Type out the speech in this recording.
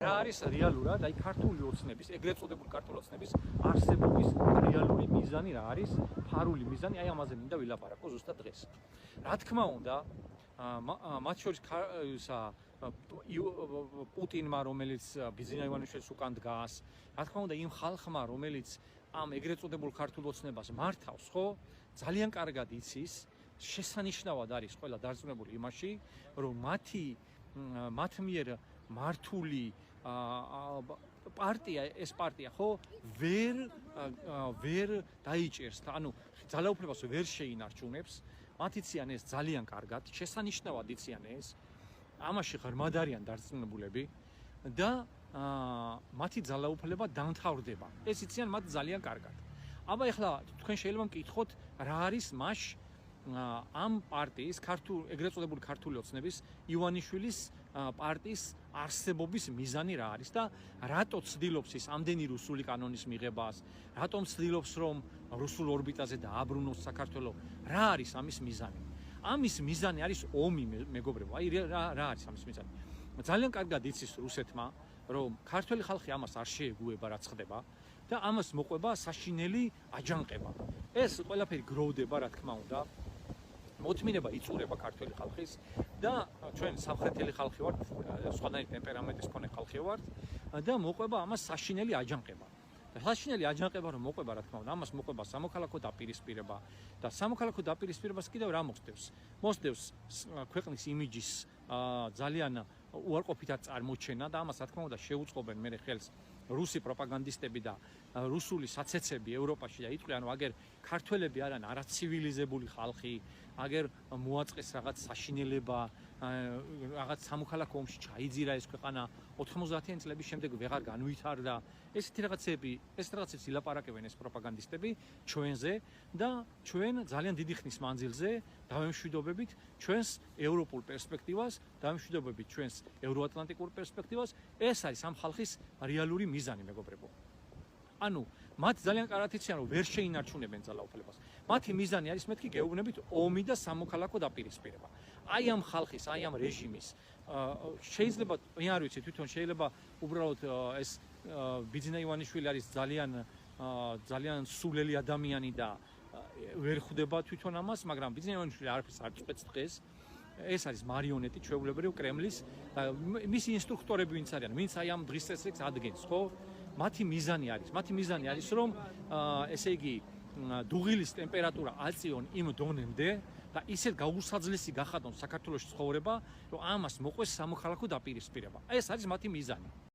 რა არის რეალურად აი ქართული ოცნების, ეგრეთ წოდებული ქართული ოცნების არსებობის რეალური მიზანი რა არის? ფარული მიზანი, აი ამაზე მინდა ვილაპარაკო ზუსტად დღეს. რა თქმა უნდა, მათ შორის პუტინმა, რომელიც ბიძინა ივანიშვილის უკან დგას, რა თქმა უნდა, იმ ხალხმა, რომელიც ამ ეგრეთ წოდებულ ქართულ ოცნებას მართავს, ხო? ძალიან კარგად იცის, შესანიშნავად არის ყველა დარწმუნებული იმაში, რომ მათ მიერ მართული პარტია, ეს პარტია ხო ვერ დაიჭერს, ანუ ძალაუფლებას ვერ შეინარჩუნებს, მათ იციან ეს ძალიან კარგად, შესანიშნავად იციან ეს, ამაში ღრმად არიან დარწმუნებულები და მათი ძალაუფლება დამთავრდება. ეს იციან მათ ძალიან კარგად. აბა ეხლა თქვენ შეიძლება მკითხოთ, რა არის მას ამ პარტიის, ეგრეთ წოდებული ქართული ოცნების ივანიშვილის პარტიის არსებობის მიზანი რა არის და რატო ცდილობს ის ამდენი რუსული კანონის მიღებას, რატომ ცდილობს რომ რუსულ ორბიტაზე დააბრუნოს საქართველოს, რა არის ამის მიზანი? ამის მიზანი არის ომი, მეგობრებო. აი რა არის ამის მიზანი? ძალიან კარგად იცის რუსეთმა, რომ ქართველი ხალხი ამას არ შეეგუება, რაც ხდება და ამას მოყვება საშინელი აჯანყება. ეს ყველაფერი გროვდება, რა თქმა უნდა. მოთმინება იწურება ქართველი ხალხის და ჩვენ სამხრეთელი ხალხი ვართ, სხვადასხვა ტემპერამენტის მქონე ხალხი ვართ და მოყვება ამას საშინელი აჯანყება. საშინელი აჯანყება რომ მოყვება, რა თქმა უნდა, ამას მოყვება სამოქალაქო დაპირისპირება და სამოქალაქო დაპირისპირებას კიდევ რა მოხდებს? მოსდევს ქვეყნის იმიჯის ძალიან უარყოფითად წარმოჩენა და ამას რა თქმა უნდა შეუწყობენ მერე ხელს რუსი პროპაგანდისტები და რუსული საცეცები ევროპაში და იტყვიან, რომ აგერ ქართველები არიან არაცივილიზებული ხალხი, აგერ მოაწყეს რაღაც საშინელება, რაღაც სამოქალაქო ომში ჩაიძირა ეს ქვეყანა 90-იანი წლების შემდეგ ვეღარ განვითარდა. ესეთი რაღაცებს ილაპარაკებენ ეს პროპაგანდისტები ჩვენზე და ჩვენ ძალიან დიდი ხნის მანძილზე დავემშვიდობებით ჩვენს ევროპულ პერსპექტივას, დავემშვიდობებით ჩვენს ევროატლანტიკურ პერსპექტივას. ეს არის ამ ხალხის რეალური მიზანი, მეგობრებო. ანუ მათ ძალიან კარგად იციან, რომ ვერ შეინარჩუნებენ ძალაუფლებას. მათი მიზანი არის მეთქი გეუბნებით ომი და სამოქალაქო დაპირისპირება. აი ამ ხალხის, აი ამ რეჟიმის შეიძლება, მე არ ვიცი, თვითონ შეიძლება უბრალოდ ეს ბიძინა ივანიშვილი არის ძალიან სულელი ადამიანი და ვერ ხვდება თვითონ ამას, მაგრამ ბიძინა ივანიშვილი არაფერს არ წყვეტს დღეს. ეს არის მარიონეტი, ჩვეულებრივ კრემლის და მისი ინსტრუქტორები ვინც არიან, ვინც აი ამ დღის წესრიგს ადგენს, ხო? მათი მიზანი არის, რომ ესე იგი დუღილის ტემპერატურა აწიონ იმ დონემდე და ისეთ გაუსაძლესი გახადონ საქართველოს ცხოვრება, რომ ამას მოყვეს სამოქალაქო დაპირისპირება. ეს არის მათი მიზანი.